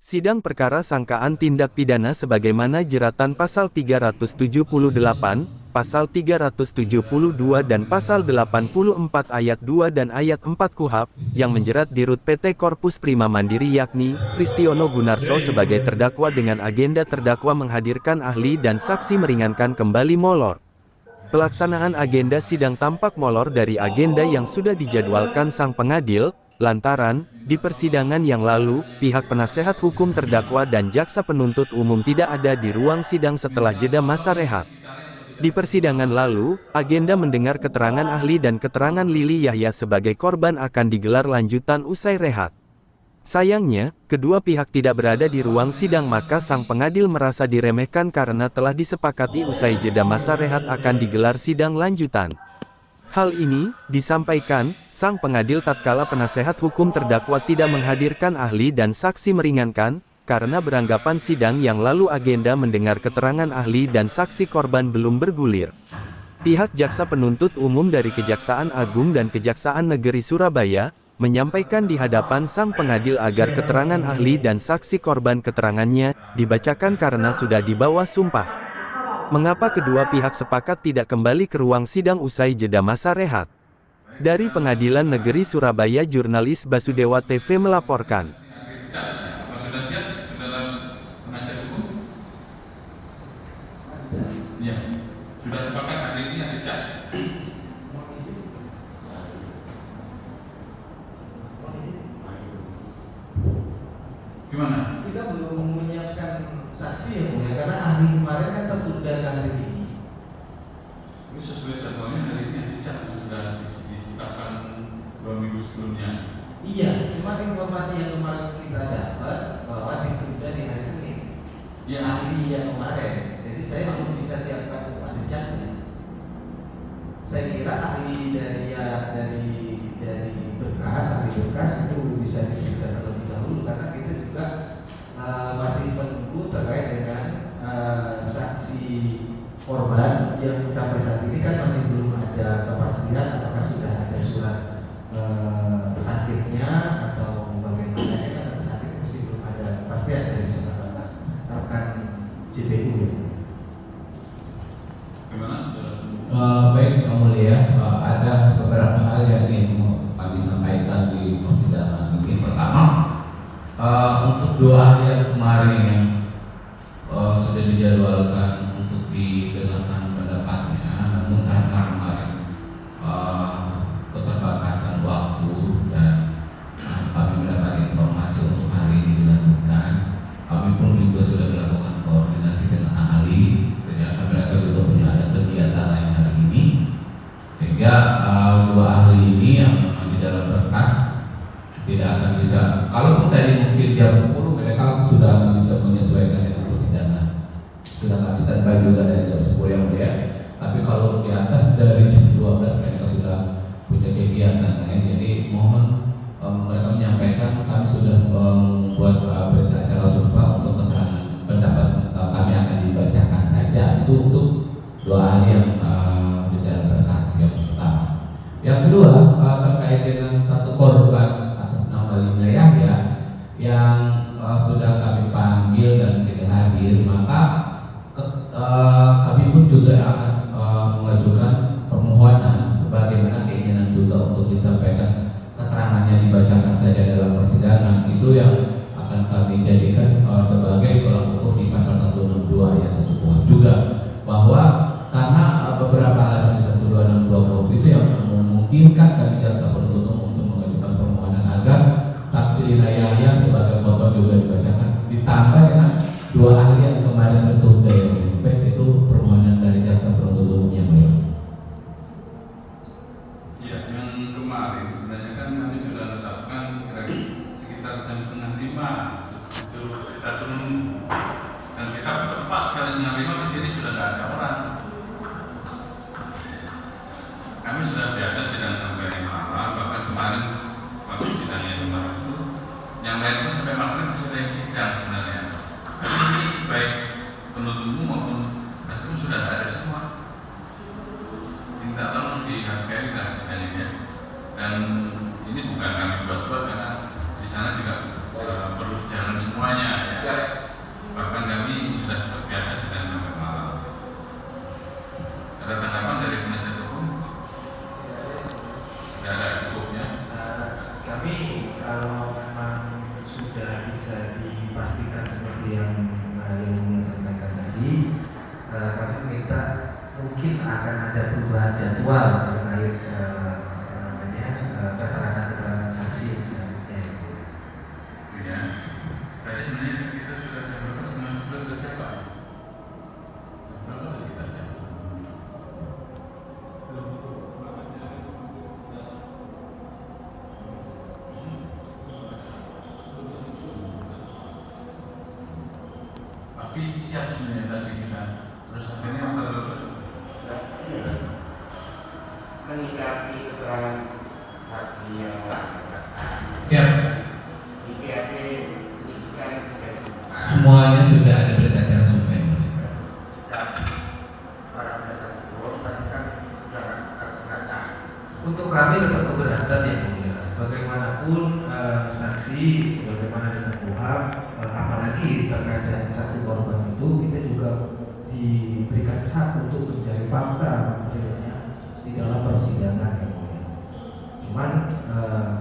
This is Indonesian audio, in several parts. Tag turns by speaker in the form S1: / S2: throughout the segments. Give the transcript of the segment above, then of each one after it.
S1: Sidang perkara sangkaan tindak pidana sebagaimana jeratan Pasal 378, Pasal 372 dan Pasal 84 Ayat 2 dan Ayat 4 KUHP, yang menjerat Dirut PT Corpus Prima Mandiri yakni, Kristiono Gunarso sebagai terdakwa dengan agenda terdakwa menghadirkan ahli dan saksi meringankan kembali molor. Pelaksanaan agenda sidang tampak molor dari agenda yang sudah dijadwalkan sang pengadil, lantaran, di persidangan yang lalu, pihak penasehat hukum terdakwa dan jaksa penuntut umum tidak ada di ruang sidang setelah jeda masa rehat. Di persidangan lalu, agenda mendengar keterangan ahli dan keterangan Lili Yahya sebagai korban akan digelar lanjutan usai rehat. Sayangnya, kedua pihak tidak berada di ruang sidang maka sang pengadil merasa diremehkan karena telah disepakati usai jeda masa rehat akan digelar sidang lanjutan. Hal ini, disampaikan, sang pengadil tatkala penasehat hukum terdakwa tidak menghadirkan ahli dan saksi meringankan, karena beranggapan sidang yang lalu agenda mendengar keterangan ahli dan saksi korban belum bergulir. Pihak jaksa penuntut umum dari Kejaksaan Agung dan Kejaksaan Negeri Surabaya, menyampaikan di hadapan sang pengadil agar keterangan ahli dan saksi korban keterangannya, dibacakan karena sudah dibawa sumpah. Mengapa kedua pihak sepakat tidak kembali ke ruang sidang usai jeda masa rehat? Dari Pengadilan Negeri Surabaya jurnalis Basudewa TV melaporkan.
S2: Sudah siap, saudara penasihat hukum? Ya, sudah sepakat hari ini yang dicat. Gimana?
S3: Kita belum menyiapkan saksi ya mulia, karena ahli kemarin kan tertunda ke hari ini.
S2: Ini sesuai jadwalnya hari ini yang dicat sudah ditetapkan 2 minggu sebelumnya.
S3: Iya, cuma informasi yang kemarin kita dapat bahwa ditunda di hari Senin.
S2: Ya,
S3: Ahli yang kemarin, jadi saya belum bisa siapkan untuk ada catnya. Saya kira ahli dari berkas, ahli berkas itu bisa diperiksa terlebih dahulu karena kita juga masih menunggu terkait dengan saksi korban yang sampai saat ini kan masih belum ada kepastian apakah sudah ada surat sakitnya atau bagaimana ya, sampai saat ini masih belum ada kepastian dari saudara rekan JPU ya.
S2: gimana?
S4: Baik, Yang Mulia, ada beberapa hal yang ingin kami sampaikan di persidangan ini. Pertama, untuk dua ahli yang kemarin yang sudah dijadwalkan untuk didengarkan pendapatnya, namun karena kemarin keterbatasan waktu dan kami mendapat informasi untuk hari ini dilanjutkan, kami pun juga sudah melakukan koordinasi dengan ahli. Ternyata mereka juga punya ada kegiatan lain hari ini, sehingga dua ahli ini yang di dalam berkas tidak akan bisa. Kalaupun tadi mungkin jam 10 mereka sudah bisa menyesuaikan itu persidangan, sudah nggak bisa standby juga dari jam 10 yang mulia. Tapi kalau di atas dari jam 12 mereka sudah punya kegiatan lain. Jadi mohon mereka menyampaikan kami sudah membuat berita acara sumpah untuk keterangan pendapat kami akan dibacakan saja. Itu untuk dua ahli yang di dalam berkas yang pertama. Yang kedua terkait dengan satu korban atas nama Lina Yahya yang sudah kami panggil dan tidak hadir, maka kami pun juga akan mengajukan permohonan sebagaimana keinginan juga untuk disampaikan keterangannya dibacakan saja dalam persidangan. Itu yang akan kami jadikan sebagai tolak ukur di pasal 162 ayat 1 KUHP juga, bahwa karena beberapa alasan di 1262 KUHP itu yang memungkinkan kami jaksa penuntut umum untuk mengajukan permohonan agar saksi Lina Yahya sebagai korban juga dibacakan, ditambah dengan dua ahli yang kemarin tertunda itu permohonan dari jaksa penuntut umum yang mulia.
S2: Ya, yang kemarin sebenarnya kan kami sudah tetapkan kira-kira sekitar jam 4:30 suruh kita turun dan kita lepas kali 4:30 di sini sudah tidak ada orang. Kami sudah biasa sidang sampai malam, bahkan kemarin waktu sidang yang kemarin itu yang lain pun sampai maghrib masih ada yang sidang sebenarnya. Ini baik penuntut umum maupun nasdem sudah ada semua. Minta tolong dihargai sidang ini ya. Dan ini bukan kami buat-buat karena di sana juga perlu jalan semuanya.
S3: bisa dipastikan seperti yang Mulia sampaikan tadi, kami minta mungkin akan ada perubahan jadwal terkait keterangan-keterangan saksi yang selanjutnya.
S2: Ya, tadi sebenarnya kita sudah jam berapa? Setengah 11 sudah siapa? Jam berapa tadi kita siap? Tapi siap sebenarnya tadi kita. Terus akhirnya
S5: menyikapi keterangan saksi yang
S4: Siap.
S5: di BAP penyidikan sudah
S4: Semuanya sudah ada berita acara semua yang mulia.
S5: para dasar hukum tadi kan sudah keberatan.
S3: Untuk kami tetap keberatan ya Mulia. Bagaimanapun saksi sebagaimana dengan KUHP, apalagi terkait dengan saksi korban itu kita juga diberikan hak untuk mencari fakta materialnya di dalam persidangan ya Mulia. Cuman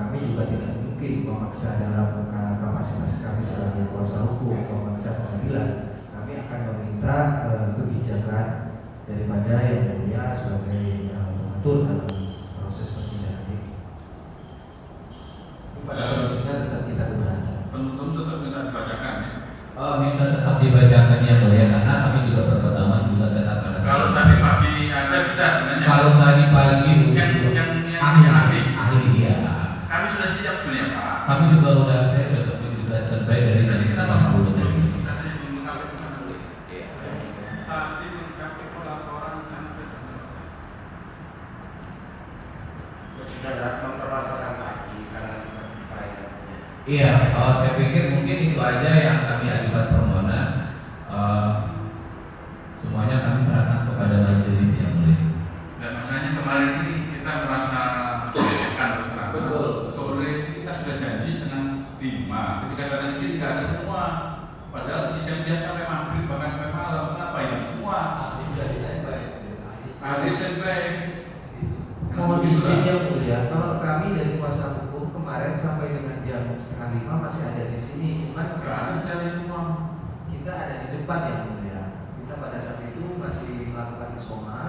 S3: kami juga tidak mungkin memaksa dalam kapasitas kami sebagai kuasa hukum memaksa pengadilan. Kami akan meminta kebijakan daripada yang Mulia sebagai pengatur dalam proses persidangan ini. Pada prinsipnya tetap kita keberatan.
S2: penuntut tetap minta dibacakan ya.
S4: Minta tetap dibacakan yang mulia karena kami juga berpedoman juga tetap pada
S2: Kalau tadi pagi Anda bisa sebenarnya.
S4: kalau tadi pagi
S2: ahli
S4: ya.
S2: kami sudah siap sebenarnya Pak.
S4: Kami juga udah saya juga standby dari tadi kita masuk dulu tadi.
S2: Katanya belum sampai setengah menit.
S6: Tadi mencapai pelaporan sampai
S5: Sudah mempermasalahkan lagi sekarang seperti baik.
S4: Iya, saya pikir mungkin itu aja yang kami ajukan permohonan. Semuanya kami serahkan kepada majelis yang mulia.
S2: Dan masalahnya kemarin ini kita merasa kan terang.
S5: Betul.
S2: Sore kita sudah janji setengah 5. Ketika datang di sini nggak ada semua. Padahal sidang dia sampai maghrib bahkan sampai malam. Kenapa ini semua? Ahli standby.
S3: Mohon izin yang Mulia, kalau kami dari kuasa hukum kemarin sampai dengan jam setengah 5 masih ada di sini, cuman
S2: Nggak ada cari semua.
S3: kita ada di depan yang Mulia. Kita pada saat itu masih melakukan isoma.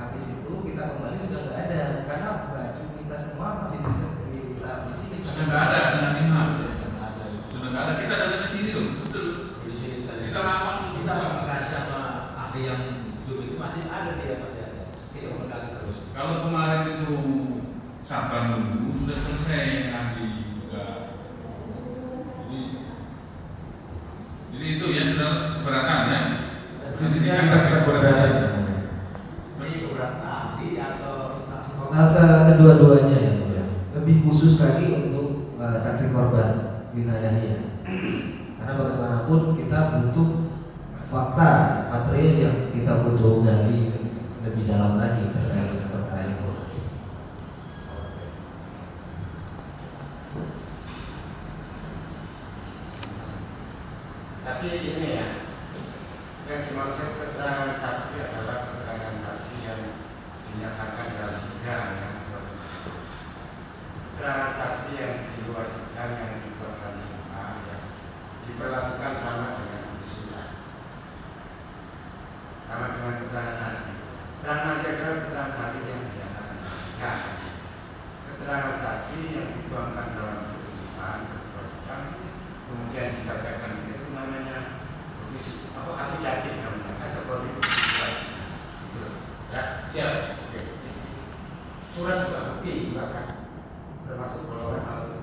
S3: Habis itu kita kembali sudah nggak ada karena baju kita semua masih kita di sini.
S2: Sudah nggak ada setengah 5. Sudah nggak ada. Kita datang ke sini loh. Betul. Kita lama
S7: Kita merasa sama ahli yang Zoom itu masih ada dia pasti ada. Kita menggali terus.
S2: Kalau kemarin itu sabar nunggu sudah selesai ahli juga. Jadi itu ya sudah keberatan ya.
S3: Di sini kita keberatan.
S7: Ini keberatan ahli atau saksi korban?
S3: Kedua-duanya ya Mulia. Lebih khusus lagi untuk saksi korban wilayahnya. Karena bagaimanapun kita butuh fakta material yang kita butuh gali lebih dalam lagi terkait dengan perkara itu.
S5: Tapi ini ya, yang dimaksud keterangan saksi adalah keterangan saksi yang dinyatakan dalam sidang ya. Keterangan saksi yang di luar sidang yang dibuatkan semua ya diperlakukan sama dengan persidangan, sama dengan keterangan ahli. Keterangan ahli adalah keterangan ahli yang dinyatakan ya. Keterangan saksi yang dituangkan dalam putusan kemudian dibacakan itu namanya afidavit namanya kategori persidangan. Ya, siap. Oke. Surat juga bukti juga kan, termasuk permohonan hal itu.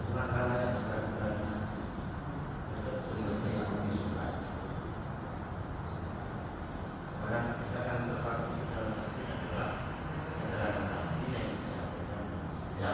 S5: Surat namanya bukan keterangan saksi. Sebenarnya yang lebih surat. Karena kita akan terpaku dalam saksi adalah keterangan saksi yang disampaikan. Ya.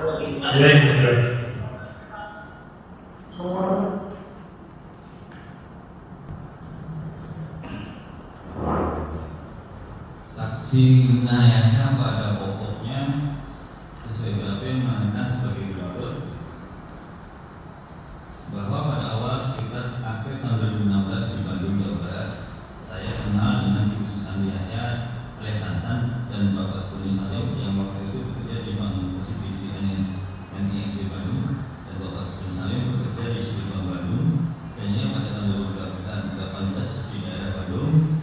S4: Saksi nayanya pada pokoknya sesuai BAP menanyakan sebagai berikut bahwa pada awal sekitar akhir tahun 2016 di Bandung, Jawa Barat, saya kenal dengan Ibu Susanti Yahya alias Sansan dan Bapak Tony Salim yang waktu itu bekerja di Bank OCBC NISB Bandung, dan Bapak Tony Salim bekerja di Cibinong Bandung. Kayaknya pada tahun 2018 di daerah Bandung,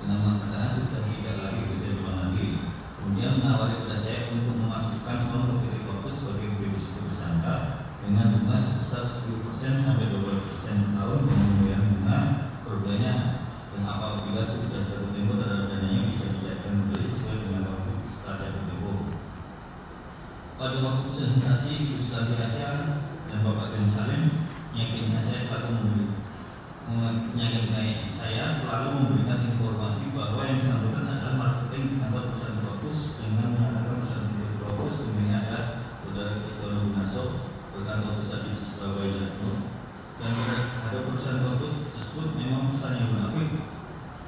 S4: dengan mengatakan sudah tidak lagi bekerja di bank lagi. Kemudian menawari pada saya untuk memasukkan uang ke PT Corpus sebagai deposito tersangka dengan bunga sebesar 10% sampai 12% per tahun pembayaran bunga per bulannya, dan apabila sudah jatuh tempo terhadap dananya bisa dicairkan kembali sesuai dengan waktu setelah jatuh tempo. Pada waktu presentasi Ibu Susanti Yahya dan Bapak Tony Salim meyakinkan saya selalu memberikan informasi bahwa yang bersangkutan adalah marketing kantor perusahaan Corpus dengan menyatakan perusahaan Corpus pemiliknya ada saudara Kristono Gunaso berkantor pusat di Surabaya, Jawa Timur, dan ada perusahaan Corpus tersebut memang perusahaan yang munafik,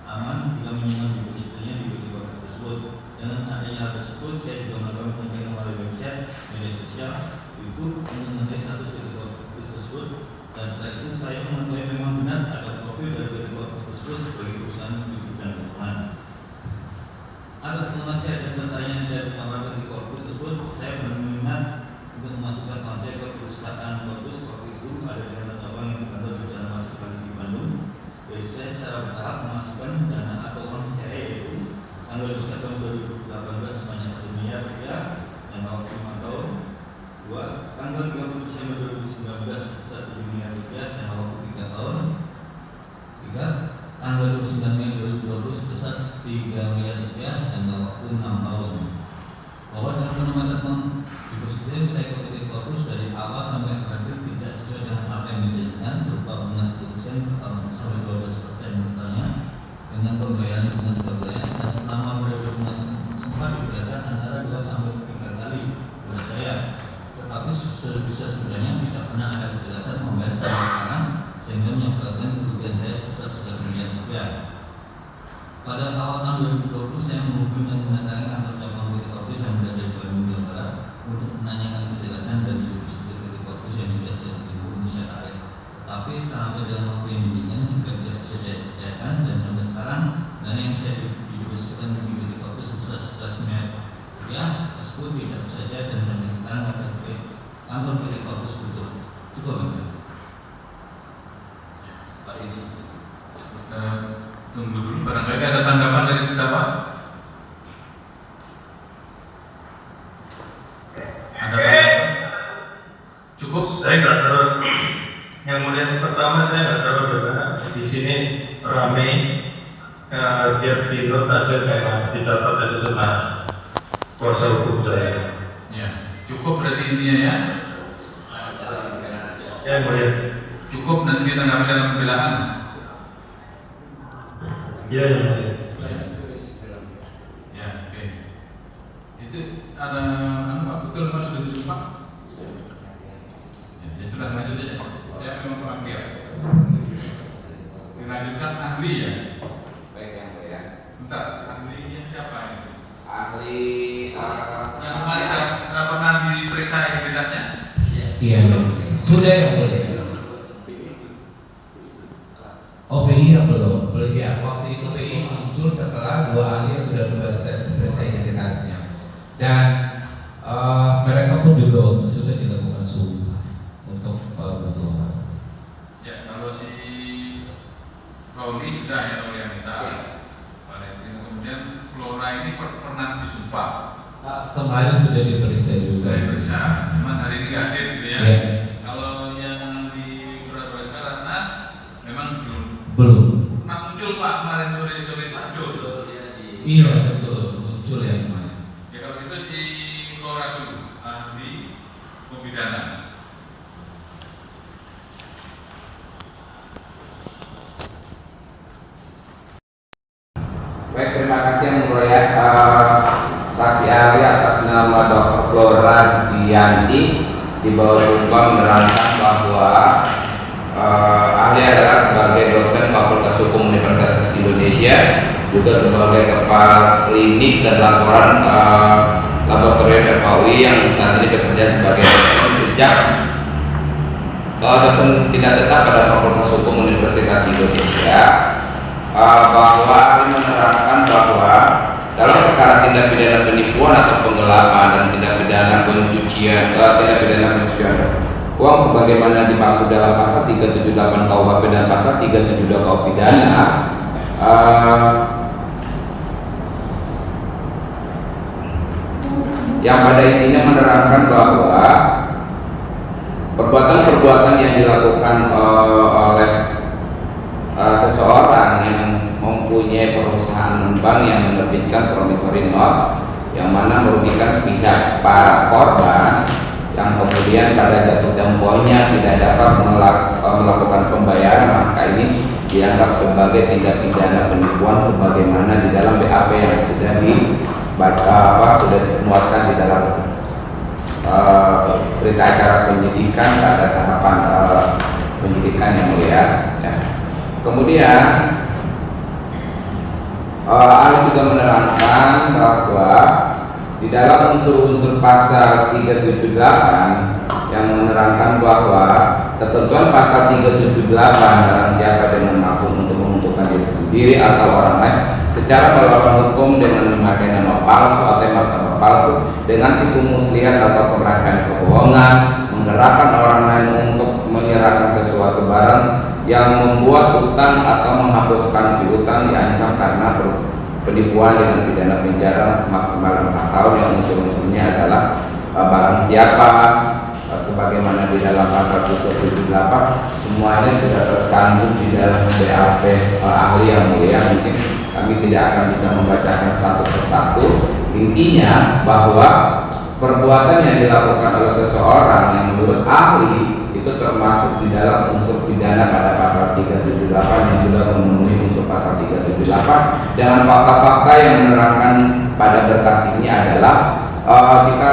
S4: aman bila menyimpan depositonya di PT Corpus tersebut. Dengan adanya hal tersebut, saya juga melakukan penelitian melalui website, media sosial, YouTube untuk mengetahui status PT Corpus tersebut. Dan setelah itu saya mengetahui memang benar ada profil dari PT Corpus tersebut sebagai perusahaan di bidang keuangan. Atas informasi dan pertanyaan saya ditawarkan di Corpus tersebut, saya berminat untuk memasukkan konsep ke perusahaan Corpus. Waktu itu ada dana cabang yang berkantor di Jalan Masuk di Bandung. Jadi saya secara bertahap memasukkan dana atau uang saya, yaitu tanggal 21 tahun 2018 sebanyak 1 miliar rupiah yang waktu 5 tahun. 2. Tanggal 30 Desember 2019 sebesar 7 miliar rupiah yang waktu 3 tahun. 3. Tanggal 29 Mei 2020 sebesar 3 miliar rupiah yang waktu 6 tahun. Bahwa dalam penempatan deposito saya ke PT Corpus dari awal sampai akhir tidak sesuai dengan apa yang dijanjikan, berupa bunga 10% per tahun sampai 12% per tahunnya dengan pembayaran bunga sebagainya, dan selama periode bunga sempat dibayarkan antara 2 sampai 3 kali kepada saya. Tetapi bisa sebenarnya tidak pernah ada kejelasan membayar sampai sekarang, sehingga menyebabkan kerugian saya sebesar 11 miliar rupiah. Pada awal tahun 2020 saya menghubungi dan mendatangi kantor cabang PT Corpus yang berada di Bandung, Jawa Barat untuk menanyakan kejelasan dari deposito PT Corpus yang sudah tertimbun Indonesia Tarik. Tetapi sampai dengan waktu yang diinginkan juga tidak bisa dicairkan, dan sampai sekarang dana yang saya didepositokan di PT Corpus sebesar 11 miliar rupiah tersebut tidak bisa dicair, dan sampai sekarang kantor PT Corpus butuh. Cukup ya? Pak ini.
S2: Tunggu dulu, barangkali ada tanggapan dari kita, Pak. Ada tanggapan? Cukup.
S8: Saya nggak terlalu. Yang mulia pertama saya nggak terlalu berharap di sini ramai. Biar di note aja saya dicatat aja sama kuasa hukum saya.
S2: Ya, cukup berarti intinya ya.
S8: Yang mulia.
S2: Cukup, nanti kita nggak dalam pembelaan.
S8: Ya, yang mulia.
S2: Ya, oke. Itu ada Pak, betul Pak, sudah tutup Pak? Ya, sudah lanjut aja. Ya, memang kurang dia. Dilanjutkan ahli ya.
S9: Baik yang mulia.
S2: Bentar, ahlinya siapa ini?
S9: Ahli
S2: yang kemarin tidak pernah diperiksa identitasnya?
S4: Iya, sudah yang boleh. Oh, PI yang belum ya. Waktu itu PI muncul setelah 2 ahli yang sudah diperiksa identitasnya, dan mereka pun juga sudah dilakukan suhu untuk kebutuhan.
S2: Ya, kalau si Roli sudah ya, Roli yang minta. Kemudian Flora ini pernah disumpah.
S4: Kemarin sudah diperiksa juga.
S2: Diperiksa, memang hari ini nggak hadir gitu ya.
S4: Ya.
S2: Kalau yang di Surabaya Ratna memang belum pernah muncul Pak, kemarin sore muncul.
S4: Iya betul, muncul ya kemarin.
S2: Ya kalau itu si Flora dulu, ahli pembidana.
S9: Baik, terima kasih yang mulia. Saksi ahli atas nama nama Dr. Flora Dianti di bawah sumpah menerangkan bahwa ahli adalah sebagai dosen Fakultas Hukum Universitas Indonesia, juga sebagai kepala klinik dan laporan laboratorium FAUI yang saat ini bekerja sebagai dosen sejak dosen tidak tetap pada Fakultas Hukum Universitas Indonesia. Bahwa ahli menerangkan bahwa dalam perkara tindak pidana penipuan atau penggelapan dan tindak pidana pencucian uang sebagaimana dimaksud dalam pasal 378 KUHP dan pasal 372 KUH pidana, yang pada intinya menerangkan bahwa perbuatan-perbuatan yang dilakukan oleh seseorang yang mempunyai perusahaan bank yang menerbitkan promissory note yang mana merugikan pihak para korban, yang kemudian pada jatuh temponya tidak dapat melakukan pembayaran, maka ini dianggap sebagai tindak pidana penipuan sebagaimana di dalam BAP yang sudah dibaca sudah dimuatkan di dalam berita acara penyidikan pada tahapan penyidikan yang mulia. Ya. Kemudian ahli juga menerangkan bahwa di dalam unsur-unsur pasal 378 yang menerangkan bahwa ketentuan pasal 378 barang siapa dengan maksud untuk menguntungkan diri sendiri atau orang lain secara melawan hukum dengan memakai nama palsu atau martabat palsu dengan tipu muslihat atau pemerakan kebohongan, menggerakkan orang lain untuk menyerahkan sesuatu barang yang membuat utang atau menghapuskan piutang diancam karena penipuan dengan pidana penjara maksimal 4 tahun yang unsur-unsurnya adalah barang siapa sebagaimana di dalam pasal 378 semuanya sudah terkandung di dalam BAP ahli yang mulia. Mungkin kami tidak akan bisa membacakan satu persatu. Intinya bahwa perbuatan yang dilakukan oleh seseorang yang menurut ahli itu termasuk di dalam unsur pidana pada pasal 378 yang sudah memenuhi unsur pasal 378 dengan fakta-fakta yang menerangkan pada berkas ini adalah jika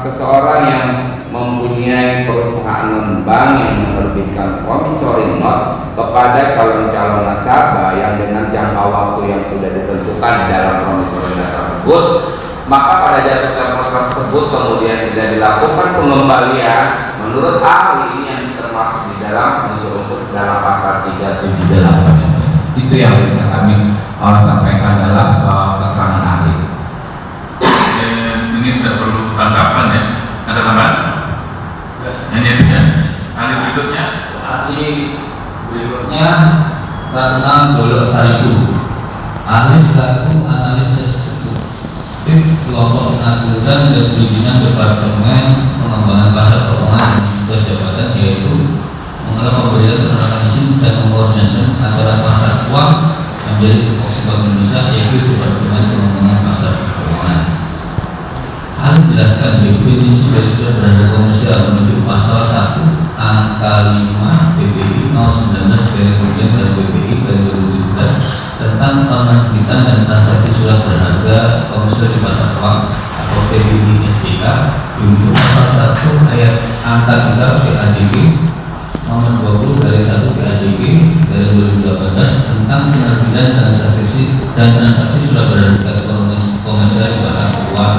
S9: seseorang yang mempunyai perusahaan bank yang menerbitkan promissory note kepada calon-calon nasabah yang dengan jangka waktu yang sudah ditentukan di dalam promissory note tersebut, maka pada jatuh tempo tersebut kemudian tidak dilakukan pengembalian, menurut ahli ini yang termasuk di dalam unsur-unsur dalam pasal 378. Itu yang bisa kami sampaikan dalam keterangan ahli.
S2: Ini tidak perlu tanggapan ya. Ada tambahan? Hanya itu ya. Ahli berikutnya.
S4: Ahli berikutnya tentang Dolok Saribu. Ahli selaku analis kelompok aturan dan perizinan Departemen Pengembangan Pasar Keuangan dan Tugas Jabatan, yaitu mengelola pemberian penerapan izin dan mengkoordinasikan antara pasar uang yang menjadi tupoksi Bank Indonesia, yaitu Departemen Pengembangan Pasar Keuangan. Hal menjelaskan definisi dari surat berharga komersial menuju pasal 1 angka 5 PPI 019/9 dan PPI 2017 tentang penerbitan dan transaksi surat berharga komersial di pasar uang atau PPI SPK untuk pasal 1 ayat angka 3 PADB nomor 20/1 PADB dari 2018 tentang penerbitan dan transaksi surat berharga komersial di pasar uang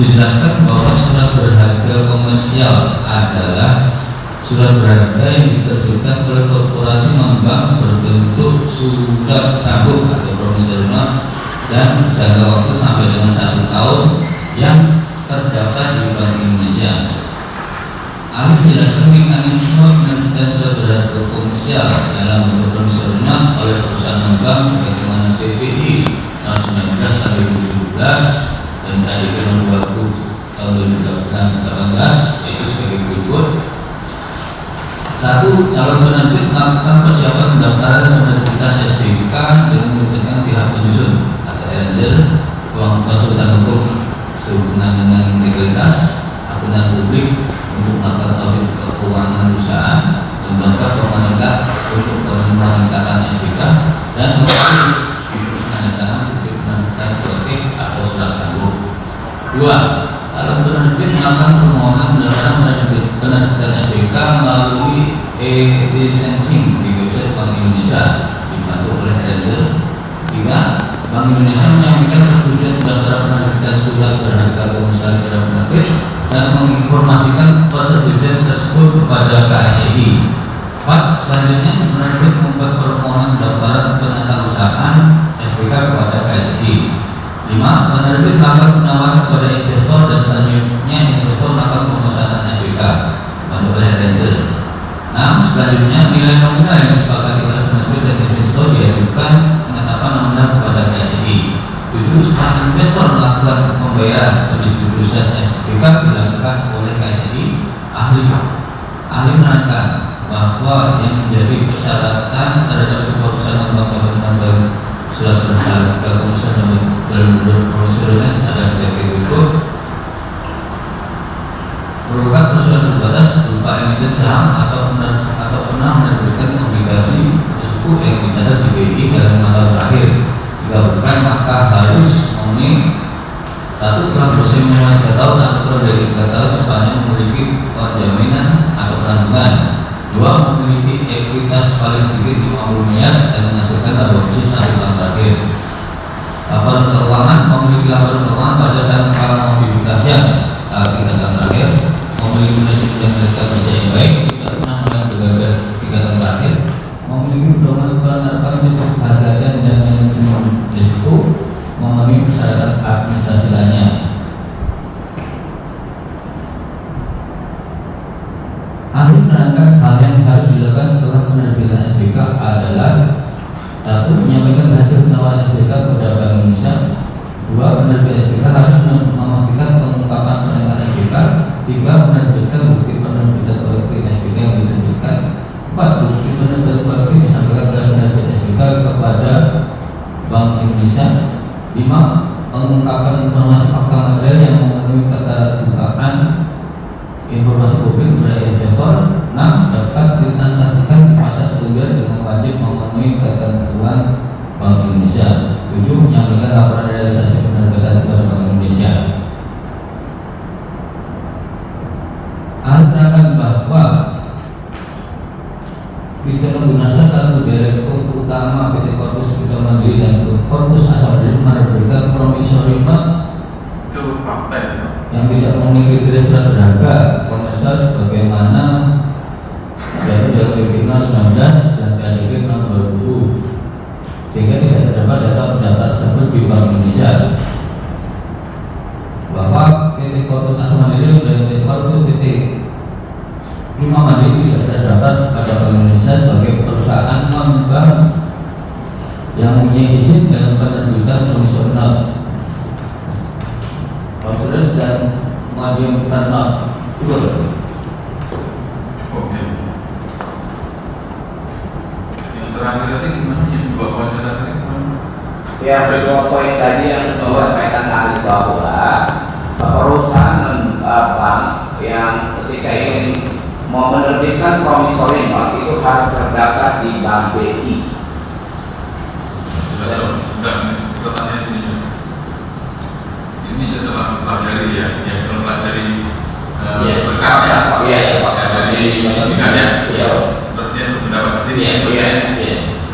S4: dijelaskan bahwa surat berharga komersial adalah surat berharga yang diterbitkan oleh korporasi non-bank berbentuk surat saham atau promissory note dan jangka waktu sampai dengan 1 tahun yang terdaftar di Bank Indonesia. Ahli menjelaskan mekanisme penerbitan surat berharga komersial dalam bentuk promissory note oleh perusahaan non-bank sebagaimana PPI 19/2017 dan PADB nomor 20 tahun 2018, yaitu sebagai berikut. 1. Calon penerbit melakukan persiapan pendaftaran penerbitan SPK dengan melibatkan pihak penyusun atau lender, konsultan hukum sehubungan dengan integritas, akuntan publik untuk melakukan audit keuangan perusahaan, lembaga pemerintah untuk peningkatan SPK, dan untuk menandatangani bukti penerbitan politik atau surat tanggung. Dua, dalam penerbit melakukan permohonan berdasarkan penerbitan SBK melalui e-licensing di website Bank Indonesia dibantu oleh Trader. Tiga, Bank Indonesia menyampaikan persetujuan pendaftaran penerbitan surat berharga komersial kepada penerbit dan menginformasikan persetujuan tersebut kepada KSI. 4. Selanjutnya penerbit membuat permohonan pendaftaran penatausahaan SBK kepada KSI. 5. Penerbit melakukan penawaran kepada investor dan selanjutnya investor melakukan pemesanan SBK dibantu oleh Ranger. 6. Selanjutnya nilai nominal yang disepakati oleh penerbit dan investor diajukan penetapan nominal kepada KSI. 7. Setelah investor melakukan pembayaran pendistribusian SBK dilakukan oleh KSI, ahli menerangkan bahwa yang menjadi persyaratan terhadap sebuah perusahaan membangun surat berharga komersial dalam bentuk promosional ada sebagai berikut: berupa perusahaan terbatas berupa emiten saham atau pernah menerbitkan obligasi tersebut yang dicatat di BI dalam 5 tahun terakhir. Jika bukan, maka harus memenuhi satu telah berusia minimal 3 tahun atau kurang dari 3 tahun sepanjang memiliki jaminan atau tanggungan. 2. Memiliki ekuitas paling sedikit 50 miliar dan menghasilkan laba bersih 1 tahun terakhir. Laporan keuangan, memiliki laporan keuangan pada tanggal mobilitasnya 3 tahun terakhir, memiliki nasib dan kerja kerja yang baik, tidak pernah melakukan 3 tahun terakhir, memiliki pedoman penerapan prinsip harga dan manajemen risiko, memenuhi persyaratan administrasi lainnya. Ahli menerangkan hal yang harus dilakukan setelah penerbitan SBK adalah: 1. Menyampaikan hasil penawaran SBK kepada Bank Indonesia. 2. Penerbit SBK harus memastikan pengungkapan penerimaan SBK. 3. Menerbitkan bukti penerbitan kolektif SBK yang diterbitkan. 4. Bukti penerbitan kolektif disampaikan kepada penerbit SBK kepada Bank Indonesia. 5. Pengungkapan informasi fakta material yang memenuhi keterbukaan informasi publik kepada investor. 6. Dapat ditransaksikan di masa sekunder dengan wajib memenuhi ketentuan Bank Indonesia. 7. Menyampaikan laporan realisasi penerbitan kepada Bank Indonesia. Ahli menerangkan bahwa PT Gunasan satu direktur utama PT Corpus Vita Mandiri dan Corpus Asal Mandiri menerbitkan promissory note yang tidak memiliki kriteria surat berharga komersial sebagaimana yaitu dalam PP 19 dan PADB 2020, sehingga tidak terdapat data pendaftar tersebut di Bank Indonesia. Bahwa PT Corpus Asal Mandiri dan PT Corpus Vita Mandiri tidak terdapat pada Bank Indonesia sebagai perusahaan non-bank yang mempunyai izin dalam penerbitan promissory note dan medium term.
S2: Oke. Yang terakhir tadi gimana? Yang 2 poin terakhir gimana?
S9: Ya, 2 poin tadi yang kedua kaitan ahli bahwa perusahaan bank yang ketika ingin mau menerbitkan promissory note itu harus terdaftar di Bank BI.
S2: Sudah, pertanyaan sini. Ini setelah pelajari ya, setelah pelajari berkasnya, jadi pendidikannya, berarti pendapat ini.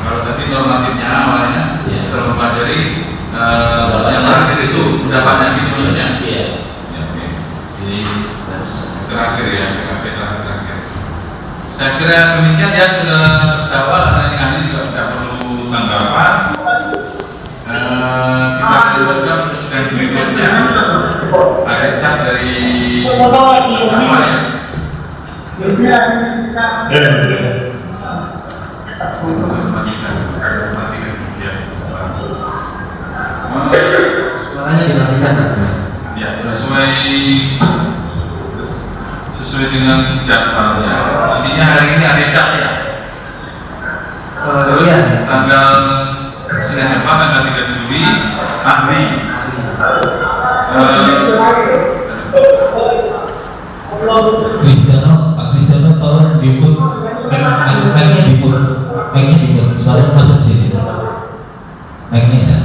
S2: Kalau tadi normatifnya awalnya setelah mempelajari yang terakhir itu pendapatnya gitu maksudnya. Jadi terakhir ya, terakhir. Saya kira demikian ya, sudah terjawab karena ini ahli juga tidak perlu tanggapan. Kita lanjutkan presiden berikutnya. Ada cat dari apa ya?
S3: Suaranya dimatikan.
S2: Ya, sesuai dengan jadwalnya. Intinya hari ini ada cat ya. Terus tanggal Senin depan tanggal 3 Juli ahli.
S4: Pak Kristiano tolong diput, mic-nya diput, suara masuk sini, mic-nya ya.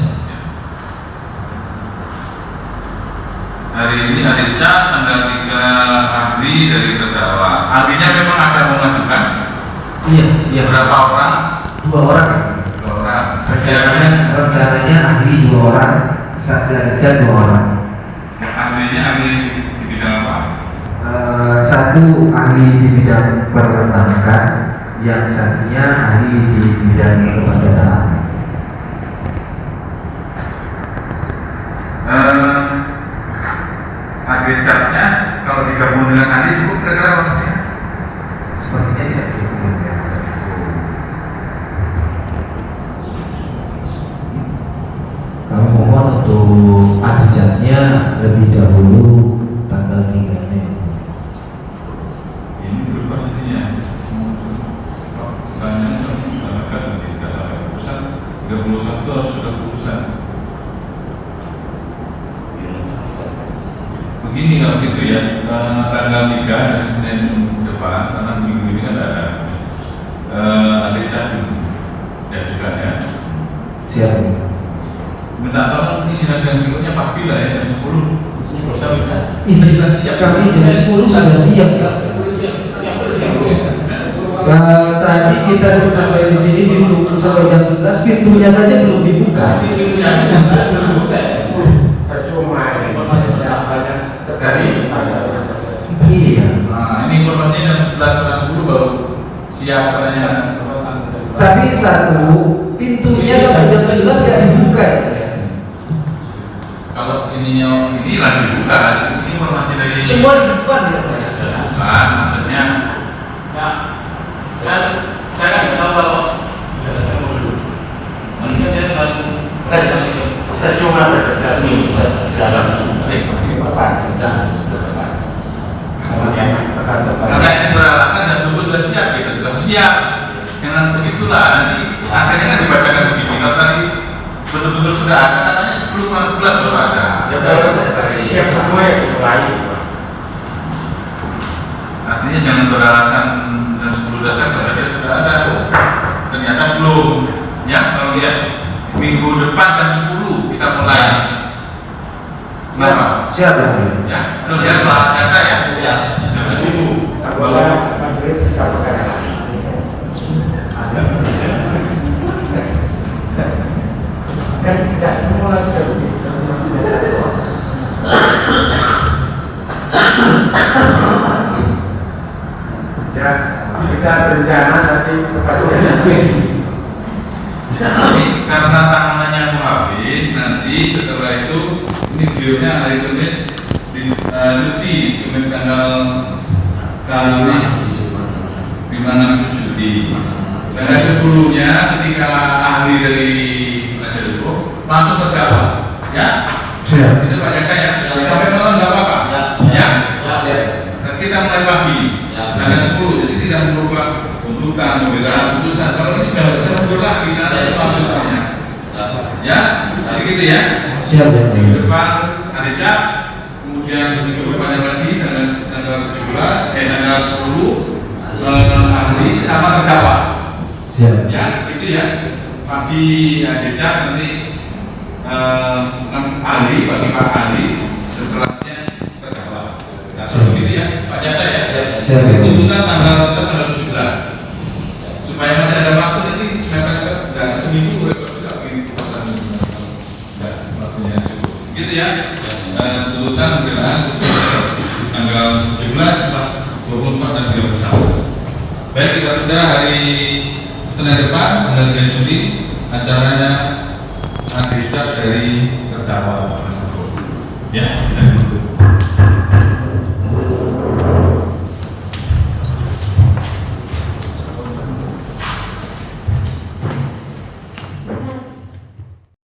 S2: hari ini hari Cat, tanggal 3 ahli dari terdakwa. Ahlinya memang ada mengajukan?
S3: Iya.
S2: Berapa orang?
S3: 2 orang.
S2: 2 orang.
S3: Rencananya ahli 2 orang, saksi Richard 2 orang.
S2: Ahlinya ahli di bidang apa?
S3: Satu ahli di bidang perbankan, yang satunya ahli di bidang keperadaan.
S2: Agecatnya kalau digabung dengan ahli cukup kira-kira waktunya?
S3: Sepertinya tidak cukup ya. Kami mohon untuk agecatnya lebih dahulu tanggal 3 Mei.
S2: Ini berubah nantinya. Banyak masyarakat tidak sampai keputusan 31 harus sudah keputusan. Begini kalau gitu ya, tanggal 3 hari Senin depan, karena minggu ini kan ada Cat dan juga ya.
S3: Siap.
S2: Minta tolong isi dan berikutnya pagi lah ya, jam 10. Bisa.
S3: Izin kami jam 10 sudah siap. Tadi kita sampai di sini ditunggu sampai jam 11, pintunya saja belum dibuka.
S5: Percuma ini banyak terjadi.
S3: Iya.
S2: Nah, ini informasinya jam 11 baru siap katanya.
S3: Tapi satu, pintunya sampai jam 11 tidak dibuka.
S2: Kalau ininya ini lagi dibuka, ini informasi dari
S3: Semua dibuka ya, Mas.
S2: bukan, maksudnya
S6: kan saya nggak tahu kalau mungkin saya terlalu
S5: Percuma terjadi dalam apa sudah
S2: karena ini beralasan dan tubuh sudah siap, kita sudah siap. Dengan begitulah nanti akhirnya kan dibacakan begini. Kalau tadi betul-betul sudah ada, katanya 10 kurang 11 baru ada.
S5: ya kalau siap semua ya dimulai.
S2: Artinya jangan beralasan jam 10 dasar berarti sudah ada. Ternyata belum. Ya, kalau lihat minggu depan jam 10 kita mulai. Kenapa?
S3: Siap ya.
S2: Ya, itu lihat Pak Jaksa ya. Jam 10.
S5: Anggota majelis sudah bekerja lagi. Kan sejak semula sudah begitu. Ya, kita berencana nanti kepastian.
S2: Jadi karena tangannya mau habis, nanti setelah itu ini videonya hari Kamis cuti, Kamis tanggal kali 5 cuti. Tanggal 10-nya ketika ahli dari penasihat hukum langsung terdakwa, ya.
S3: Siap.
S2: Itu Pak Jaksa ya. Sampai malam nggak apa-apa, ya. Dan kita mulai pagi, tanggal 10, jadi tidak merubah tuntutan, memberikan putusan. Kalau ini sudah bisa mundur lagi karena itu habisnya. Ya, jadi gitu ya.
S3: Siap ya.
S2: Minggu depan ada Cat, kemudian juga banyak lagi tanggal 17, tanggal 10 ahli sama terdakwa.
S3: Siap.
S2: Ya, itu ya. Pagi ada Cat, nanti ahli bagi Pak ahli, setelahnya terdakwa. Nah, seperti itu ya, Pak Jaksa ya.
S3: Siap ya.
S2: Tuntutan tanggal 17. Supaya masih ada waktu nanti masyarakat dan seminggu repot juga bikin putusan waktunya cukup. Gitu ya. Tuntutan pembelaan tanggal 17, 24 dan 31. Baik, kita sudah hari Senin depan tanggal 3 Juli acaranya Cat dari terdakwa Mas Bro. Ya.